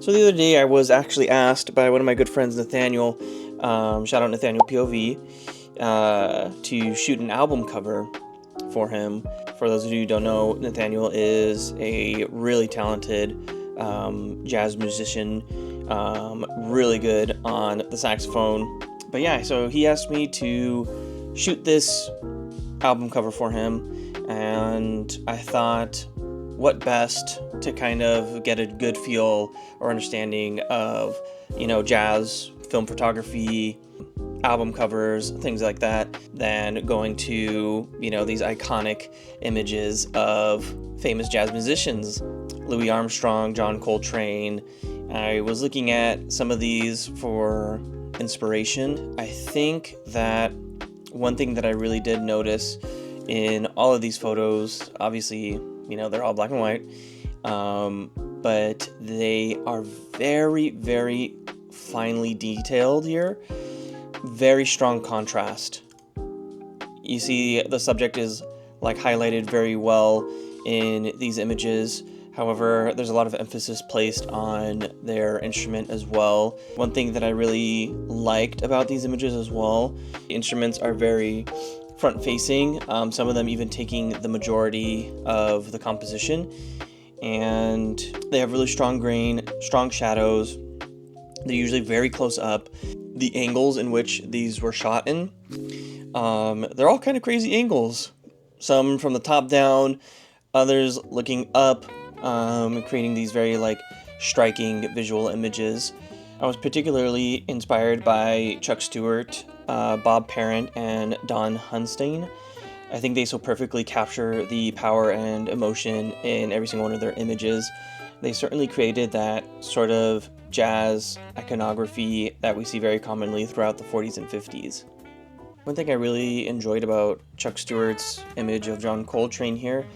So the other day I was actually asked by one of my good friends, Nathaniel, shout out Nathaniel POV, to shoot an album cover for him. For those of you who don't know, Nathaniel is a really talented jazz musician, really good on the saxophone. But yeah, so he asked me to shoot this album cover for him, and I thought, what best to kind of get a good feel or understanding of, jazz, film photography, album covers, things like that, than going to, these iconic images of famous jazz musicians, Louis Armstrong, John Coltrane. I was looking at some of these for inspiration. I think that one thing that I really did notice in all of these photos, obviously, they're all black and white, but they are very, very finely detailed here. Very strong contrast. You see the subject is highlighted very well in these images. However, there's a lot of emphasis placed on their instrument as well. One thing that I really liked about these images as well, the instruments are very front-facing, some of them even taking the majority of the composition, and they have really strong grain, strong shadows. They're usually very close up. The angles in which these were shot in, they're all kind of crazy angles. Some from the top down, others looking up, creating these very striking visual images. I was particularly inspired by Chuck Stewart, Bob Parent, and Don Hunstein. I think they so perfectly capture the power and emotion in every single one of their images. They certainly created that sort of jazz iconography that we see very commonly throughout the 40s and 50s. One thing I really enjoyed about Chuck Stewart's image of John Coltrane here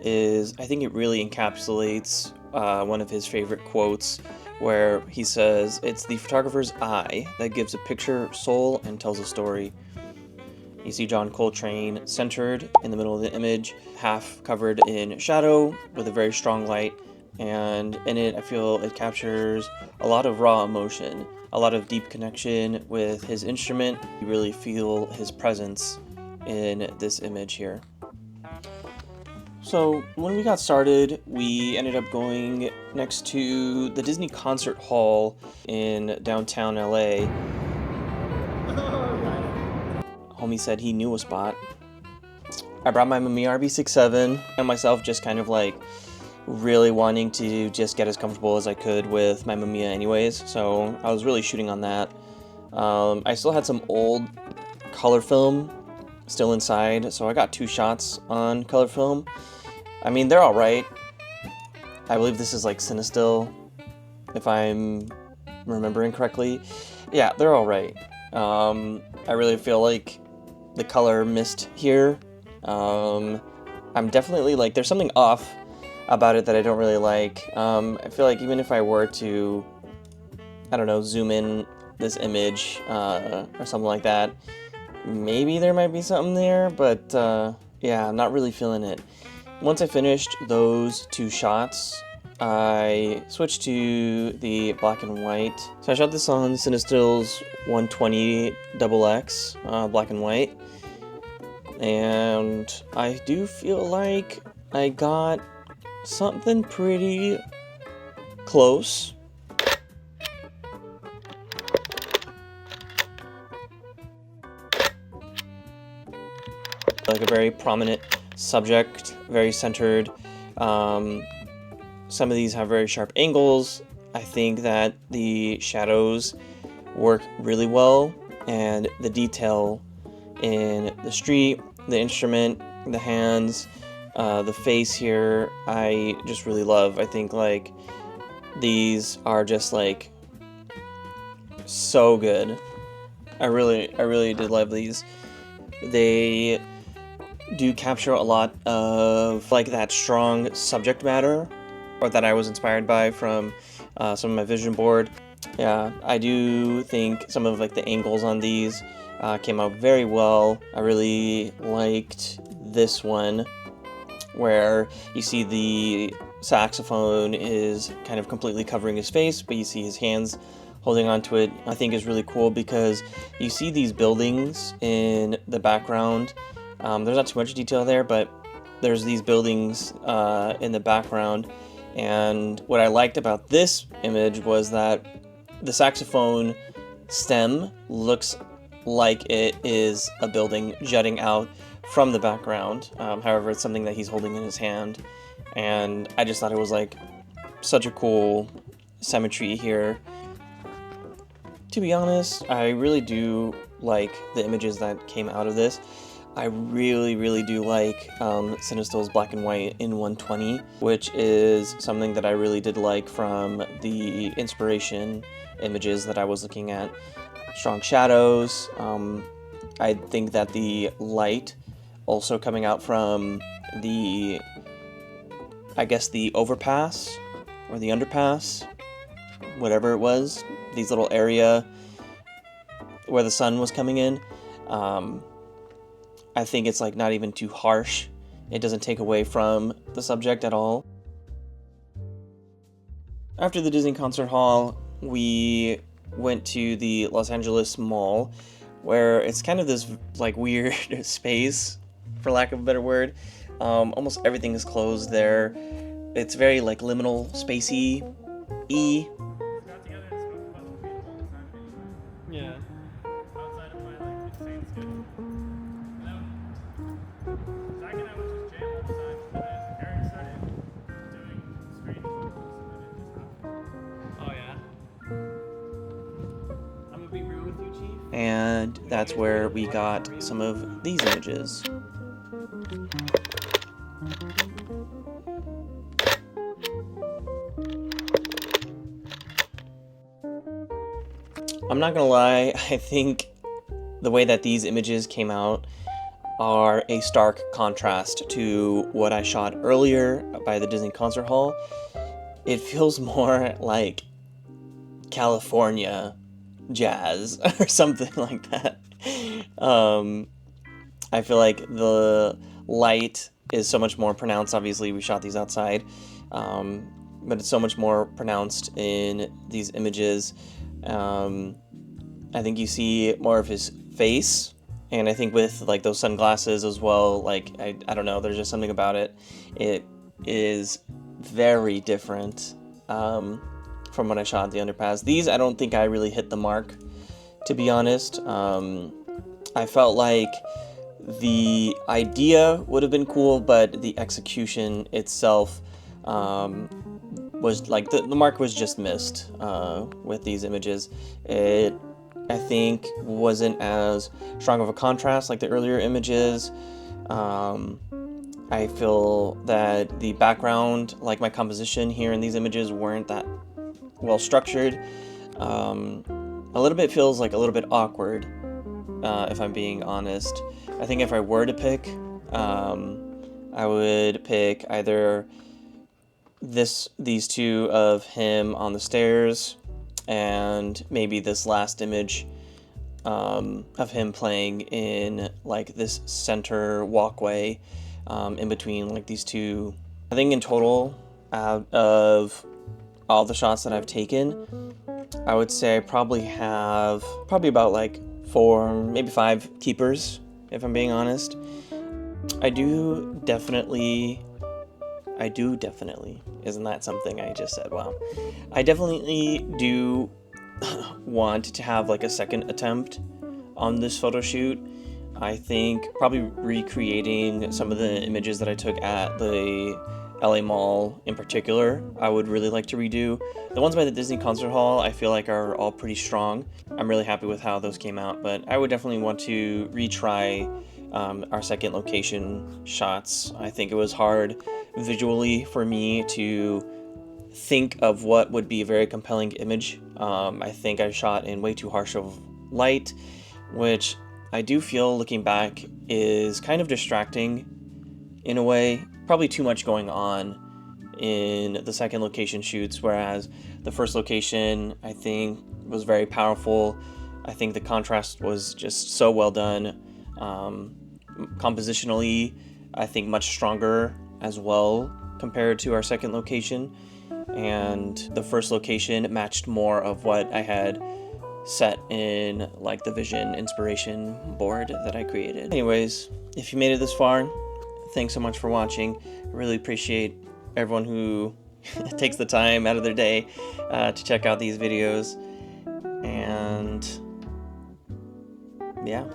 is I think it really encapsulates one of his favorite quotes, where he says, "It's the photographer's eye that gives a picture soul and tells a story." You see John Coltrane centered in the middle of the image, half covered in shadow with a very strong light, and in it I feel it captures a lot of raw emotion, a lot of deep connection with his instrument. You really feel his presence in this image here. So when we got started, we ended up going next to the Disney Concert Hall in downtown LA. Homie said he knew a spot. I brought my Mamiya RB67 and myself, just kind of really wanting to just get as comfortable as I could with my Mamiya anyways, so I was really shooting on that. I still had some old color film still inside, so I got 2 shots on color film. I mean, they're alright. I believe this is Cinestill, if I'm remembering correctly. Yeah, they're alright. I really feel like the color missed here. I'm definitely there's something off about it that I don't really like. I feel like even if I were to, zoom in this image or something like that, maybe there might be something there, but yeah, I'm not really feeling it. Once I finished those 2 shots, I switched to the black and white. So I shot this on Cinestill's 120 XX, black and white, and I do feel like I got something pretty close. A very prominent subject, very centered. Some of these have very sharp angles. I think that the shadows work really well, and the detail in the street, the instrument, the hands, the face here, I just really love. I think these are just so good. I really did love these. They do capture a lot of that strong subject matter, or that I was inspired by from some of my vision board. Yeah, I do think some of the angles on these came out very well. I really liked this one where you see the saxophone is kind of completely covering his face, but you see his hands holding onto it, I think is really cool because you see these buildings in the background. There's not too much detail there, but there's these buildings in the background. And what I liked about this image was that the saxophone stem looks like it is a building jutting out from the background. However, it's something that he's holding in his hand. And I just thought it was like such a cool symmetry here. To be honest, I really do like the images that came out of this. I really do like Cinestill's black and white in 120, which is something that I really did like from the inspiration images that I was looking at. Strong shadows. I think that the light also coming out from the, I guess the overpass or the underpass, whatever it was, these little area where the sun was coming in. I think it's like not even too harsh. It doesn't take away from the subject at all. After the Disney Concert Hall, we went to the Los Angeles Mall, where it's kind of this like weird space, for lack of a better word. Almost everything is closed there. It's very like liminal, spacey-y. Yeah. Outside of my like insane schedule. Zach and I would just jam all the time, but then Eric started doing screen photos, and then it just happened. Oh yeah. I'm gonna be real with you, Chief. And that's where we got some of these images. I'm not gonna lie, I think the way that these images came out are a stark contrast to what I shot earlier by the Disney Concert Hall. It feels more like California jazz or something like that. I feel like the light is so much more pronounced. Obviously, we shot these outside, but it's so much more pronounced in these images. I think you see more of his face, and I think with like those sunglasses as well, like I don't know, there's just something about it. It is very different from when I shot the underpass. These, I don't think I really hit the mark, to be honest. I felt like the idea would have been cool, but the execution itself was like the mark was just missed with these images. It, I think, wasn't as strong of a contrast like the earlier images. I feel that the background, like my composition here in these images, weren't that well structured. A little bit feels like a little bit awkward, if I'm being honest. I think if I were to pick, I would pick either these two of him on the stairs, and maybe this last image of him playing in like this center walkway in between like these two. I think in total, out of all the shots that I've taken, I would say I probably have about like 4, maybe 5 keepers, if I'm being honest. I do definitely, isn't that something I just said? Wow. I definitely do want to have like a second attempt on this photo shoot. I think probably recreating some of the images that I took at the LA Mall in particular, I would really like to redo. The ones by the Disney Concert Hall, I feel like are all pretty strong. I'm really happy with how those came out, but I would definitely want to retry our second location shots. I think it was hard visually for me to think of what would be a very compelling image. I think I shot in way too harsh of light, which I do feel, looking back, is kind of distracting in a way. Probably too much going on in the second location shoots, whereas the first location, I think, was very powerful. I think the contrast was just so well done. Compositionally, I think much stronger as well compared to our second location, and the first location matched more of what I had set in like the vision inspiration board that I created. Anyways, if you made it this far, thanks so much for watching. I really appreciate everyone who takes the time out of their day to check out these videos. And yeah.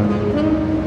Thank you.